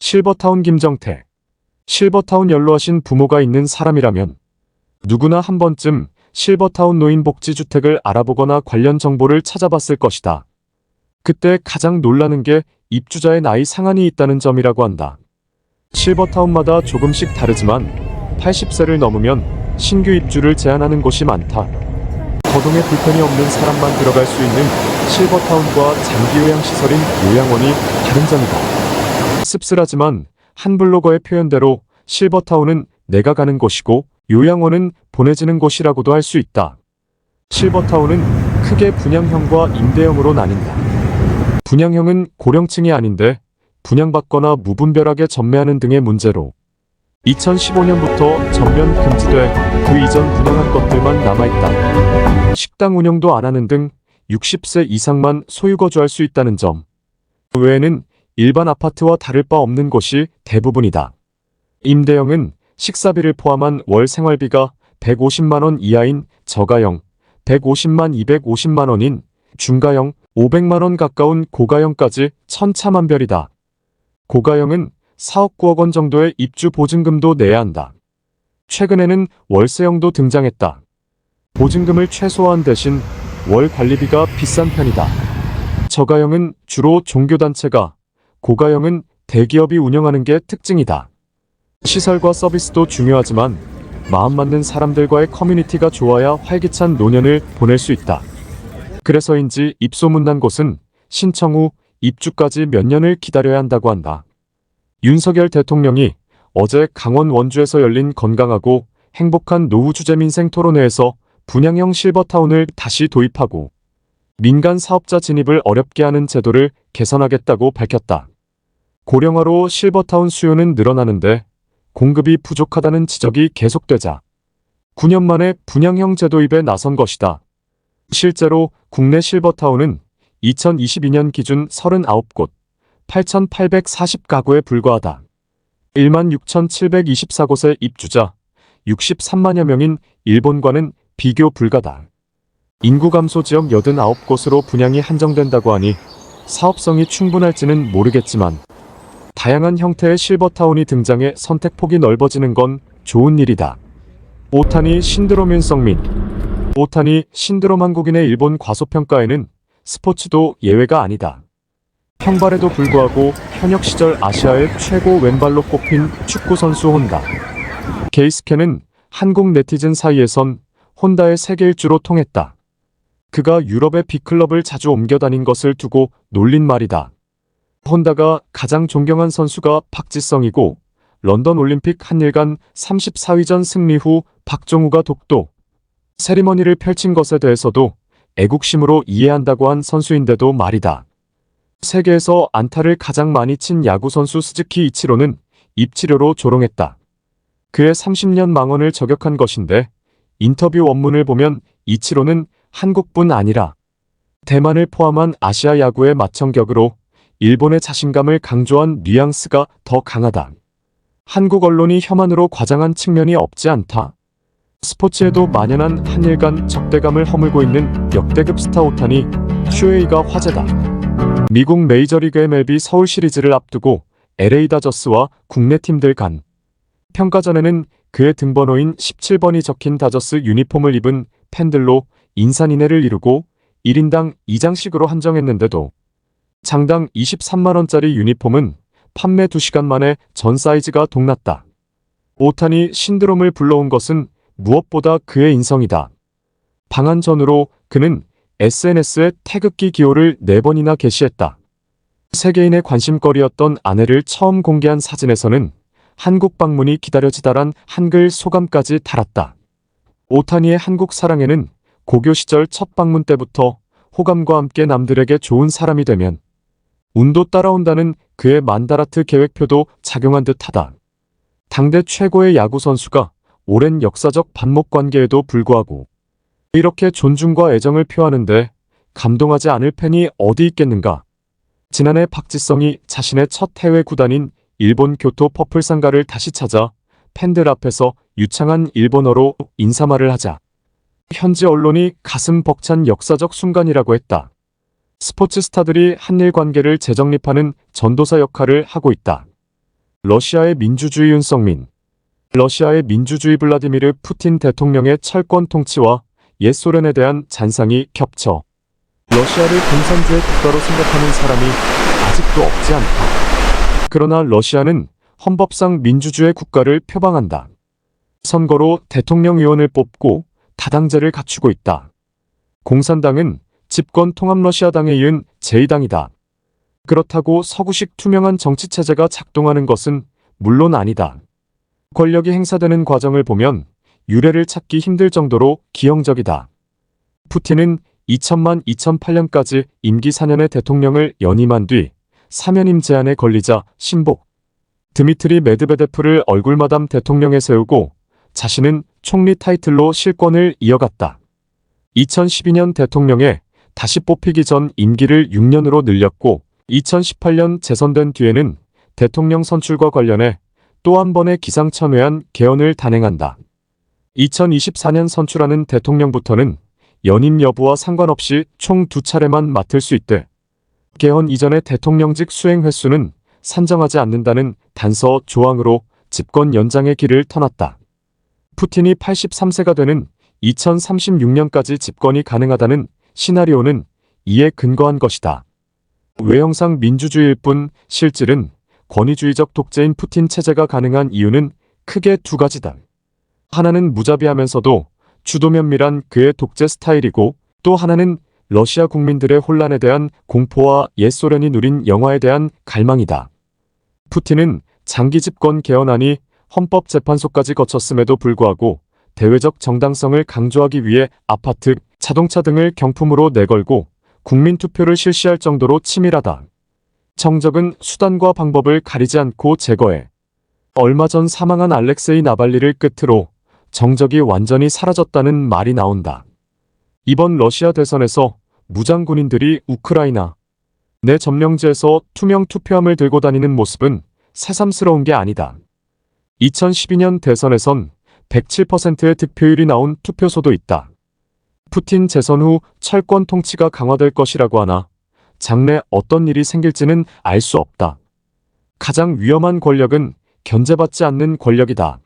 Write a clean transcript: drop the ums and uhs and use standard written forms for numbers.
실버타운 김정태. 실버타운 연로하신 부모가 있는 사람이라면 누구나 한 번쯤 실버타운 노인복지주택을 알아보거나 관련 정보를 찾아봤을 것이다. 그때 가장 놀라는 게 입주자의 나이 상한이 있다는 점이라고 한다. 실버타운마다 조금씩 다르지만 80세를 넘으면 신규 입주를 제한하는 곳이 많다. 거동에 불편이 없는 사람만 들어갈 수 있는 실버타운과 장기 요양시설인 요양원이 다른 점이다. 씁쓸하지만 한 블로거의 표현대로 실버타운은 내가 가는 곳이고 요양원은 보내지는 곳이라고도 할 수 있다. 실버타운은 크게 분양형과 임대형으로 나뉜다. 분양형은 고령층이 아닌데 분양받거나 무분별하게 전매하는 등의 문제로 2015년부터 전면 금지돼 그 이전 분양한 것들만 남아있다. 식당 운영도 안 하는 등 60세 이상만 소유 거주할 수 있다는 점. 그 외에는 일반 아파트와 다를 바 없는 곳이 대부분이다. 임대형은 식사비를 포함한 월 생활비가 150만원 이하인 저가형, 150만 250만원인 중가형, 500만원 가까운 고가형까지 천차만별이다. 고가형은 4억 9억 원 정도의 입주 보증금도 내야 한다. 최근에는 월세형도 등장했다. 보증금을 최소화한 대신 월 관리비가 비싼 편이다. 저가형은 주로 종교단체가, 고가형은 대기업이 운영하는 게 특징이다. 시설과 서비스도 중요하지만 마음 맞는 사람들과의 커뮤니티가 좋아야 활기찬 노년을 보낼 수 있다. 그래서인지 입소문난 곳은 신청 후 입주까지 몇 년을 기다려야 한다고 한다. 윤석열 대통령이 어제 강원 원주에서 열린 건강하고 행복한 노후 주제 민생 토론회에서 분양형 실버타운을 다시 도입하고 민간 사업자 진입을 어렵게 하는 제도를 개선하겠다고 밝혔다. 고령화로 실버타운 수요는 늘어나는데 공급이 부족하다는 지적이 계속되자 9년 만에 분양형 제도입에 나선 것이다. 실제로 국내 실버타운은 2022년 기준 39곳, 8,840가구에 불과하다. 16,724곳의 입주자, 63만여 명인 일본과는 비교 불가다. 인구 감소 지역 89곳으로 분양이 한정된다고 하니 사업성이 충분할지는 모르겠지만 다양한 형태의 실버타운이 등장해 선택폭이 넓어지는 건 좋은 일이다. 오타니 신드롬 윤성민. 오타니 신드롬 한국인의 일본 과소평가에는 스포츠도 예외가 아니다. 형발에도 불구하고 현역 시절 아시아의 최고 왼발로 꼽힌 축구선수 혼다. 게이스케는 한국 네티즌 사이에선 혼다의 세계 일주로 통했다. 그가 유럽의 빅클럽을 자주 옮겨 다닌 것을 두고 놀린 말이다. 혼다가 가장 존경한 선수가 박지성이고 런던 올림픽 한일간 34위전 승리 후 박종우가 독도 세리머니를 펼친 것에 대해서도 애국심으로 이해한다고 한 선수인데도 말이다. 세계에서 안타를 가장 많이 친 야구선수 스즈키 이치로는 입치료로 조롱했다. 그의 30년 망언을 저격한 것인데 인터뷰 원문을 보면 이치로는 한국뿐 아니라 대만을 포함한 아시아 야구의 맏형격으로 일본의 자신감을 강조한 뉘앙스가 더 강하다. 한국 언론이 혐한으로 과장한 측면이 없지 않다. 스포츠에도 만연한 한일 간 적대감을 허물고 있는 역대급 스타 오타니 슈에이가 화제다. 미국 메이저리그 MLB 서울 시리즈를 앞두고 LA 다저스와 국내 팀들 간 평가전에는 그의 등번호인 17번이 적힌 다저스 유니폼을 입은 팬들로 인산인해를 이루고 1인당 2장씩으로 한정했는데도 장당 23만원짜리 유니폼은 판매 2시간 만에 전 사이즈가 동났다. 오타니 신드롬을 불러온 것은 무엇보다 그의 인성이다. 방한 전후로 그는 SNS에 태극기 기호를 4번이나 게시했다. 세계인의 관심거리였던 아내를 처음 공개한 사진에서는 한국 방문이 기다려지다란 한글 소감까지 달았다. 오타니의 한국 사랑에는 고교 시절 첫 방문 때부터 호감과 함께 남들에게 좋은 사람이 되면 운도 따라온다는 그의 만다라트 계획표도 작용한 듯하다. 당대 최고의 야구 선수가 오랜 역사적 반목 관계에도 불구하고 이렇게 존중과 애정을 표하는데 감동하지 않을 팬이 어디 있겠는가. 지난해 박지성이 자신의 첫 해외 구단인 일본 교토 퍼플상가를 다시 찾아 팬들 앞에서 유창한 일본어로 인사말을 하자 현지 언론이 가슴 벅찬 역사적 순간이라고 했다. 스포츠 스타들이 한일 관계를 재정립하는 전도사 역할을 하고 있다. 러시아의 민주주의 윤석민. 러시아의 민주주의 블라디미르 푸틴 대통령의 철권 통치와 옛 소련에 대한 잔상이 겹쳐 러시아를 공산주의 국가로 생각하는 사람이 아직도 없지 않다. 그러나 러시아는 헌법상 민주주의 국가를 표방한다. 선거로 대통령 의원을 뽑고 다당제를 갖추고 있다. 공산당은 집권 통합 러시아당에 이은 제2당이다. 그렇다고 서구식 투명한 정치체제가 작동하는 것은 물론 아니다. 권력이 행사되는 과정을 보면 유례를 찾기 힘들 정도로 기형적이다. 푸틴은 2008년까지 임기 4년의 대통령을 연임한 뒤 사면임 제한에 걸리자 신복 드미트리 메드베데프를 얼굴마담 대통령에 세우고 자신은 총리 타이틀로 실권을 이어갔다. 2012년 대통령에 다시 뽑히기 전 임기를 6년으로 늘렸고 2018년 재선된 뒤에는 대통령 선출과 관련해 또 한 번의 기상천외한 개헌을 단행한다. 2024년 선출하는 대통령부터는 연임 여부와 상관없이 총 2차례만 맡을 수 있대. 개헌 이전의 대통령직 수행 횟수는 산정하지 않는다는 단서 조항으로 집권 연장의 길을 터놨다. 푸틴이 83세가 되는 2036년까지 집권이 가능하다는 시나리오는 이에 근거한 것이다. 외형상 민주주의일 뿐 실질은 권위주의적 독재인 푸틴 체제가 가능한 이유는 크게 두 가지다. 하나는 무자비하면서도 주도 면밀한 그의 독재 스타일이고 또 하나는 러시아 국민들의 혼란에 대한 공포와 옛 소련이 누린 영화에 대한 갈망이다. 푸틴은 장기 집권 개헌안이 헌법재판소까지 거쳤음에도 불구하고 대외적 정당성을 강조하기 위해 아파트, 자동차 등을 경품으로 내걸고 국민투표를 실시할 정도로 치밀하다. 정적은 수단과 방법을 가리지 않고 제거해. 얼마 전 사망한 알렉세이 나발리를 끝으로 정적이 완전히 사라졌다는 말이 나온다. 이번 러시아 대선에서 무장군인들이 우크라이나 내 점령지에서 투명 투표함을 들고 다니는 모습은 새삼스러운 게 아니다. 2012년 대선에선 107%의 득표율이 나온 투표소도 있다. 푸틴 재선 후 철권 통치가 강화될 것이라고 하나 장래 어떤 일이 생길지는 알 수 없다. 가장 위험한 권력은 견제받지 않는 권력이다.